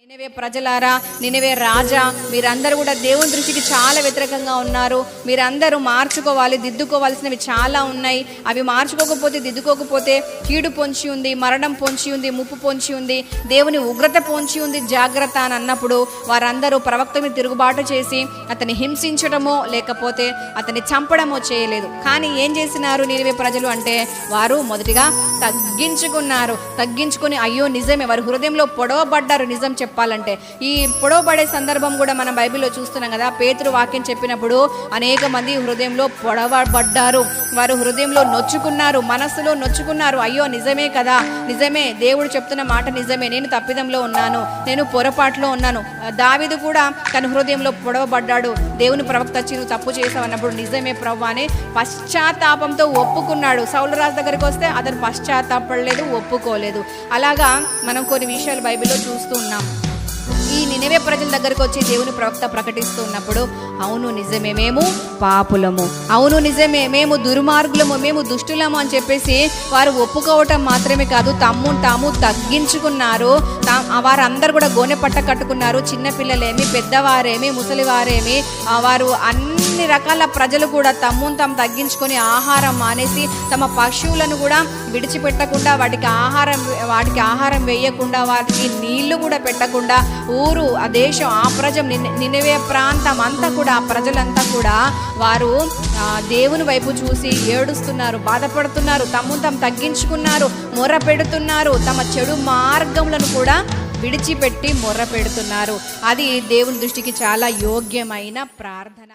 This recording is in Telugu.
నినవే ప్రజలారా, నినవే రాజా, మీరందరూ కూడా దేవుని దృష్టికి చాలా వ్యతిరేకంగా ఉన్నారు. మీరందరూ మార్చుకోవాలి, దిద్దుకోవాల్సినవి చాలా ఉన్నాయి. అవి మార్చుకోకపోతే, దిద్దుకోకపోతే కీడు పొంచి ఉంది, మరణం పొంచి ఉంది, ముప్పు పొంచి ఉంది, దేవుని ఉగ్రత పొంచి ఉంది, జాగ్రత్త అని అన్నప్పుడు వారందరూ ప్రవక్త మీద తిరుగుబాటు చేసి అతన్ని హింసించడమో లేకపోతే అతన్ని చంపడమో చేయలేదు. కానీ ఏం చేసినారు నినవే ప్రజలు అంటే, వారు మొదటిగా తగ్గించుకొని అయ్యో నిజమే, వారి హృదయంలో పొడవబడ్డారు. నిజం చెప్పాలంటే ఈ పొడవబడే సందర్భం కూడా మనం బైబిల్లో చూస్తున్నాం కదా. పేతురు వాక్యం చెప్పినప్పుడు అనేక మంది హృదయంలో పొడవబడ్డారు, వారు హృదయంలో నొచ్చుకున్నారు, మనస్సులో నొచ్చుకున్నారు. అయ్యో నిజమే కదా, నిజమే, దేవుడు చెప్తున్న మాట నిజమే, నేను తప్పిదంలో ఉన్నాను, నేను పొరపాటులో ఉన్నాను. దావీదు కూడా తన హృదయంలో పొడవబడ్డాడు. దేవుని ప్రవక్త వచ్చి నువ్వు తప్పు చేసావు అన్నప్పుడు నిజమే ప్రభువా అని పశ్చాత్తాపంతో ఒప్పుకున్నాడు. సౌలు రాజు దగ్గరికి వస్తే అతను పశ్చాత్తాపడలేదు, ఒప్పుకోలేదు. అలాగా మనం కొన్ని విషయాలు బైబిల్లో చూస్తూ ఉన్నాం. ఈ నినవే ప్రజల దగ్గరకు వచ్చి దేవుని ప్రవక్త ప్రకటిస్తూ ఉన్నప్పుడు అవును నిజమే, మేము పాపులము, అవును నిజమే, మేము దుర్మార్గులము, మేము దుష్టులము అని చెప్పేసి వారు ఒప్పుకోవటం మాత్రమే కాదు, తాము తగ్గించుకున్నారు. వారందరూ కూడా గోనె పట్ట కట్టుకున్నారు. చిన్నపిల్లలేమి, పెద్దవారేమి, ముసలివారేమి, వారు అన్ని రకాల ప్రజలు కూడా తాము తగ్గించుకొని ఆహారం మానేసి తమ పశువులను కూడా విడిచిపెట్టకుండా వాటికి ఆహారం వేయకుండా వాటికి నీళ్లు కూడా పెట్టకుండా ఊరు, ఆ దేశం, ఆ ప్రజం, నినవే ప్రాంతం అంతా కూడా, ఆ ప్రజలంతా కూడా వారు దేవుని వైపు చూసి ఏడుస్తున్నారు, బాధపడుతున్నారు, తాము తగ్గించుకున్నారు, మొర్ర పెడుతున్నారు, తమ చెడు మార్గములను కూడా విడిచిపెట్టి మొర్ర పెడుతున్నారు. అది దేవుని దృష్టికి చాలా యోగ్యమైన ప్రార్థన.